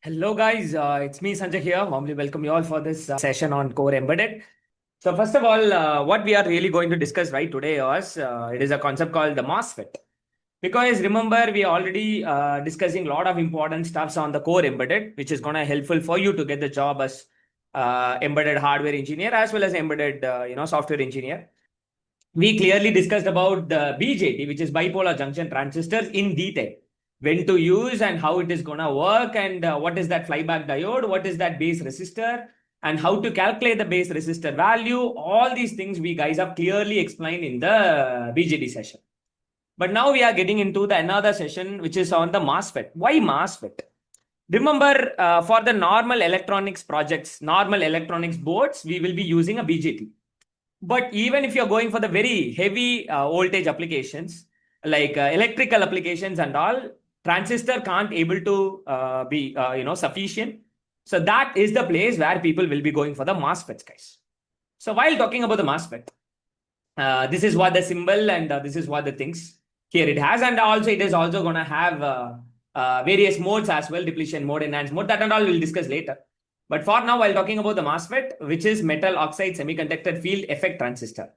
Hello guys, it's me Sanjay here. Warmly welcome you all for this session on core embedded. So first of all, what we are really going to discuss right today is it is a concept called the MOSFET. Because remember, we are already discussing a lot of important stuffs on the core embedded, which is going to helpful for you to get the job as embedded hardware engineer as well as embedded software engineer. We clearly discussed about the BJT, which is bipolar junction transistors in detail, when to use and how it is going to work, and what is that flyback diode, what is that base resistor, and how to calculate the base resistor value. All these things we guys have clearly explained in the BJT session. But now we are getting into the another session, which is on the MOSFET. Why MOSFET? Remember, for the normal electronics projects, normal electronics boards, we will be using a BJT. But even if you're going for the very heavy voltage applications, like electrical applications and all, transistor can't able to be sufficient. So that is the place where people will be going for the MOSFETs, guys. So while talking about the MOSFET, this is what the symbol and this is what the things here it has, and also it is also going to have various modes as well, depletion mode, enhanced mode, that and all we'll discuss later. But for now, while talking about the MOSFET, which is metal oxide semiconductor field effect transistor.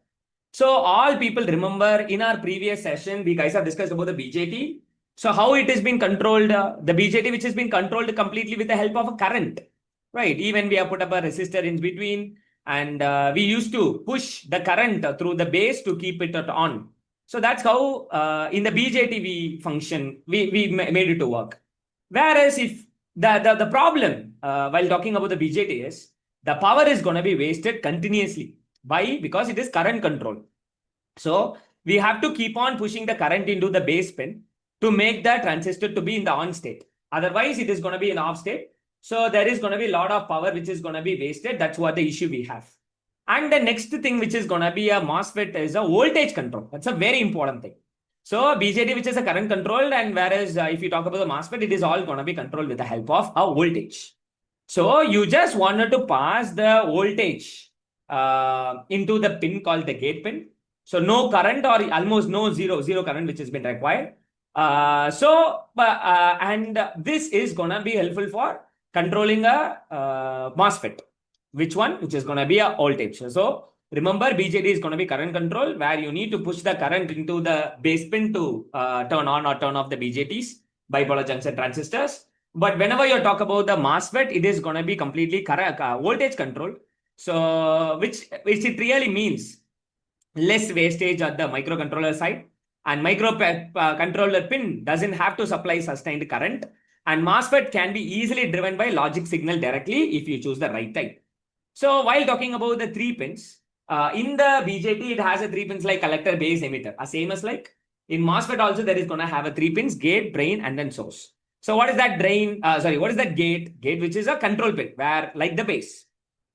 So all people remember in our previous session, we guys have discussed about the BJT. So how it has been controlled, the BJT, which has been controlled completely with the help of a current, right? Even we have put up a resistor in between, and we used to push the current through the base to keep it on. So that's how in the BJT we made it to work. Whereas if the problem while talking about the BJT is the power is going to be wasted continuously. Why? Because it is current control. So we have to keep on pushing the current into the base pin to make the transistor to be in the on state. Otherwise, it is going to be in off state. So there is going to be a lot of power which is going to be wasted. That's what the issue we have. And the next thing which is going to be a MOSFET is a voltage control. That's a very important thing. So BJT, which is a current controlled, and whereas if you talk about the MOSFET, it is all going to be controlled with the help of a voltage. So you just wanted to pass the voltage into the pin called the gate pin. So no current or almost no zero current which has been required. And this is going to be helpful for controlling a MOSFET. Which one? Which is going to be a voltage. So remember, BJT is going to be current control, where you need to push the current into the base pin to turn on or turn off the BJTs, bipolar junction transistors. But whenever you talk about the MOSFET, it is going to be completely voltage control. So which it really means less wastage at the microcontroller side, and microcontroller pin doesn't have to supply sustained current, and MOSFET can be easily driven by logic signal directly if you choose the right type. So while talking about the 3 pins, in the BJT, it has a 3 pins like collector, base, emitter. Same as like in MOSFET also, there is going to have a 3 pins, gate, drain, and then source. So what is that drain? What is that gate? Gate, which is a control pin, where like the base.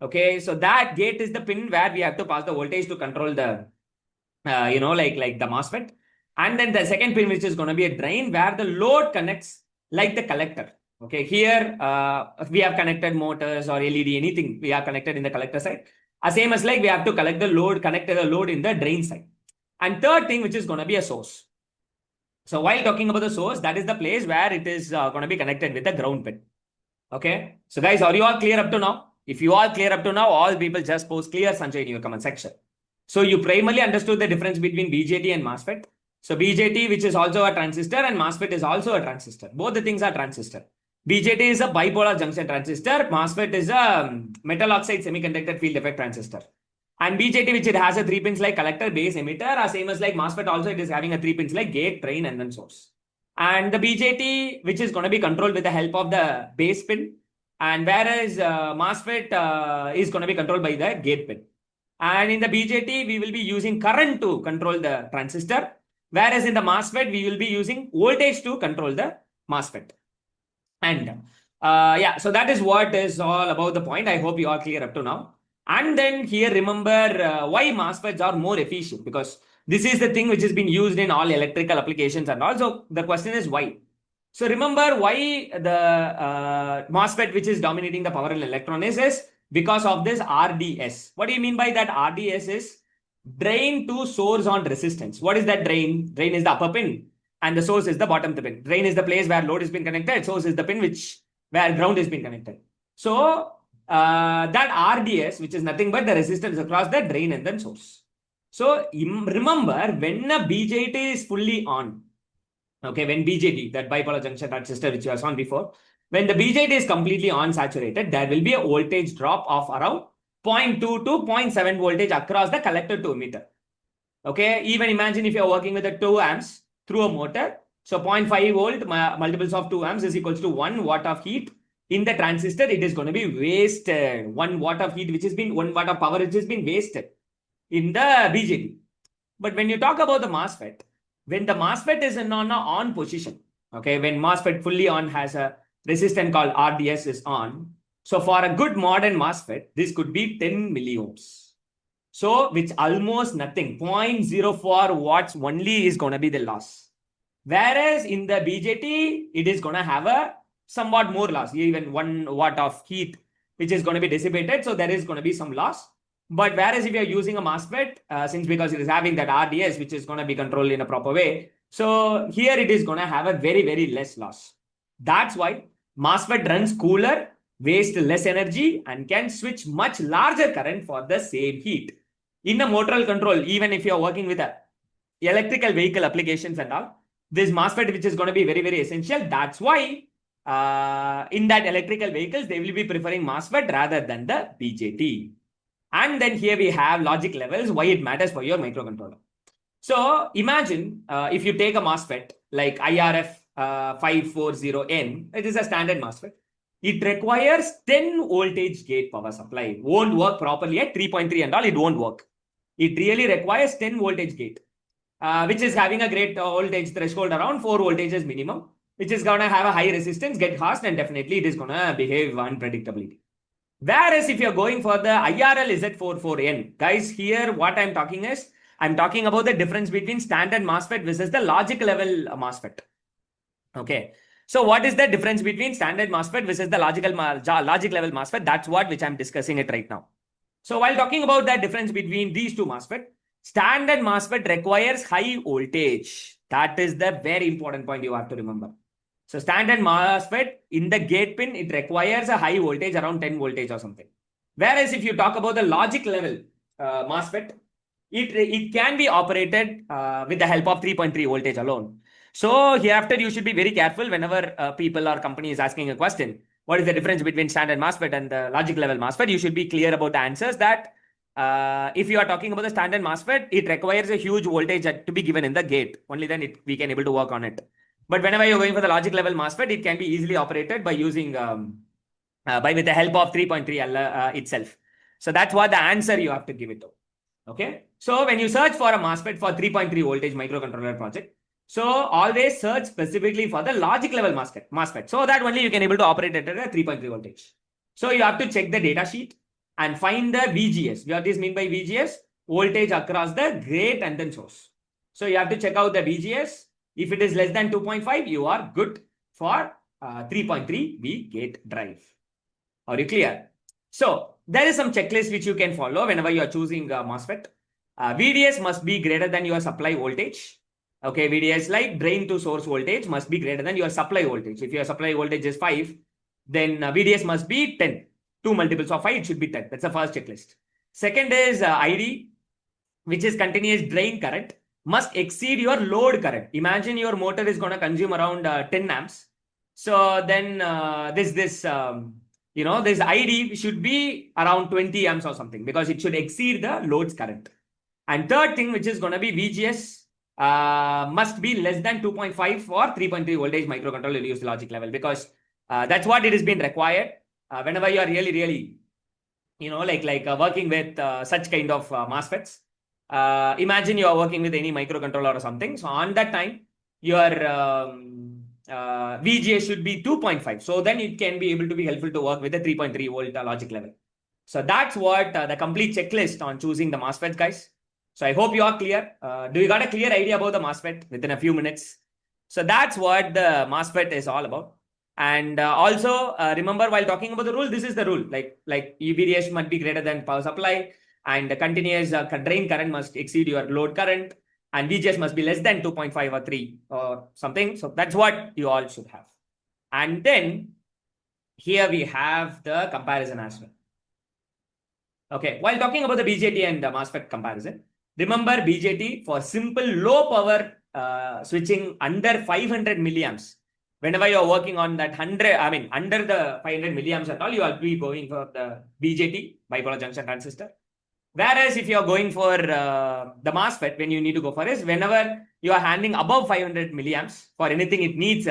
Okay, so that gate is the pin where we have to pass the voltage to control the, like the MOSFET. And then the second pin, which is going to be a drain, where the load connects like the collector. Okay, here we have connected motors or LED, anything we are connected in the collector side. Same as like we have to connect the load in the drain side. And third thing, which is going to be a source. So while talking about the source, that is the place where it is going to be connected with the ground pin. Okay, so guys, are you all clear up to now? If you are clear up to now, all people just post clear Sanjay in your comment section. So you primarily understood the difference between BJT and MOSFET. So BJT, which is also a transistor, and MOSFET is also a transistor. Both the things are transistor. BJT is a bipolar junction transistor. MOSFET is a metal oxide semiconductor field effect transistor. And BJT, which it has a 3 pins like collector, base, emitter, same as like MOSFET also, it is having a 3 pins like gate, drain, and then source. And the BJT, which is going to be controlled with the help of the base pin. And whereas MOSFET is going to be controlled by the gate pin. And in the BJT, we will be using current to control the transistor. Whereas in the MOSFET, we will be using voltage to control the MOSFET. And so that is what is all about the point. I hope you are clear up to now. And then here, remember why MOSFETs are more efficient, because this is the thing which has been used in all electrical applications. And also the question is why. So remember why the MOSFET, which is dominating the power in electronics, is because of this RDS. What do you mean by that? RDS is drain to source on resistance. What is that drain? Drain is the upper pin and the source is the bottom pin. Drain is the place where load has been connected. Source is the pin which where ground has been connected. So that RDS, which is nothing but the resistance across the drain and then source. So remember, when a BJT is fully on, okay, when BJT, that bipolar junction transistor which you saw before, when the BJT is completely unsaturated, there will be a voltage drop of around 0.2 to 0.7 voltage across the collector to emitter. Okay, even imagine if you're working with a 2 amps through a motor. So 0.5 volt multiples of 2 amps is equals to 1 watt of heat. In the transistor, it is going to be wasted. 1 watt of heat, which has been 1 watt of power, which has been wasted in the BJT. But when you talk about the MOSFET, when the MOSFET is in on a on position, okay, when MOSFET fully on has a resistant called RDS is on. So for a good modern MOSFET, this could be 10 milliohms. So which almost nothing, 0.04 watts only is going to be the loss. Whereas in the BJT, it is going to have a somewhat more loss, even 1 watt of heat, which is going to be dissipated. So there is going to be some loss. But whereas if you are using a MOSFET, since because it is having that RDS, which is going to be controlled in a proper way, so here it is going to have a very, very less loss. That's why MOSFET runs cooler, wastes less energy, and can switch much larger current for the same heat. In a motor control, even if you are working with a electrical vehicle applications and all, this MOSFET, which is going to be very, very essential. That's why in that electrical vehicles, they will be preferring MOSFET rather than the BJT. And then here we have logic levels, why it matters for your microcontroller. So imagine if you take a MOSFET like IRF 540N, it is a standard MOSFET. It requires 10 voltage gate power supply. Won't work properly at 3.3 and all, it won't work. It really requires 10 voltage gate, which is having a great voltage threshold around 4 voltages minimum, which is going to have a high resistance, get fast, and definitely it is going to behave unpredictably. Whereas if you're going for the IRL Z44N, guys, here what I'm talking is, I'm talking about the difference between standard MOSFET versus the logic level MOSFET. Okay. So what is the difference between standard MOSFET versus the logic level MOSFET? That's what which I'm discussing it right now. So while talking about that difference between these two MOSFET, standard MOSFET requires high voltage. That is the very important point you have to remember. So standard MOSFET in the gate pin, it requires a high voltage around 10 voltage or something. Whereas if you talk about the logic level MOSFET, it can be operated with the help of 3.3 voltage alone. So hereafter, you should be very careful whenever people or company is asking a question. What is the difference between standard MOSFET and the logic level MOSFET? You should be clear about the answers that if you are talking about the standard MOSFET, it requires a huge voltage to be given in the gate. Only then we can able to work on it. But whenever you're going for the logic level MOSFET, it can be easily operated by using with the help of 3.3 itself. So that's what the answer you have to give it to. Okay. So when you search for a MOSFET for 3.3 voltage microcontroller project, so always search specifically for the logic level MOSFET, so that only you can able to operate it at a 3.3 voltage. So you have to check the data sheet and find the VGS. What does mean by VGS? Voltage across the gate and then source. So you have to check out the VGS. If it is less than 2.5, you are good for 3.3 V gate drive. Are you clear? So there is some checklist which you can follow whenever you are choosing MOSFET. VDS must be greater than your supply voltage. Okay, VDS like drain to source voltage must be greater than your supply voltage. If your supply voltage is 5, then VDS must be 10. 2 multiples of 5, it should be 10. That's the first checklist. Second is ID, which is continuous drain current, must exceed your load current. Imagine your motor is going to consume around 10 amps. So then this ID should be around 20 amps or something, because it should exceed the load's current. And third thing, which is going to be VGS, must be less than 2.5 for 3.3 voltage microcontroller use logic level, because that's what it has been required whenever you are really working with such kind of MOSFETs. Imagine you are working with any microcontroller or something. So on that time, your VGS should be 2.5. So then it can be able to be helpful to work with the 3.3 volt logic level. So that's what the complete checklist on choosing the MOSFETs, guys. So I hope you are clear. Do you got a clear idea about the MOSFET within a few minutes? So that's what the MOSFET is all about. And also remember, while talking about the rule, this is the rule. Like VDS must be greater than power supply, and the continuous drain current must exceed your load current, and VGS must be less than 2.5 or 3 or something. So that's what you all should have. And then here we have the comparison as well. Okay, while talking about the BJT and the MOSFET comparison, remember BJT for simple low power switching under 500 milliamps. Whenever you're working on that 100, I mean, under the 500 milliamps at all, you will be going for the BJT, bipolar junction transistor. Whereas if you're going for the MOSFET, when you need to go for is whenever you are handling above 500 milliamps for anything, it needs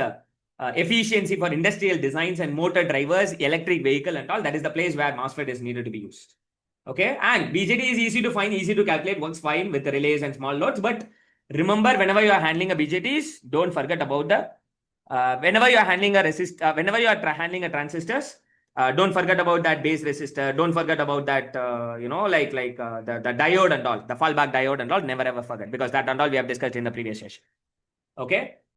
efficiency for industrial designs and motor drivers, electric vehicle and all. That is the place where MOSFET is needed to be used. Okay, and BJT is easy to find, easy to calculate, works fine with the relays and small loads. But remember, whenever you are handling a BJTs, don't forget about the whenever you are handling a whenever you are handling a transistors, don't forget about that base resistor. Don't forget about that, the diode and all, the fallback diode and all. Never ever forget, because that and all we have discussed in the previous session. Okay.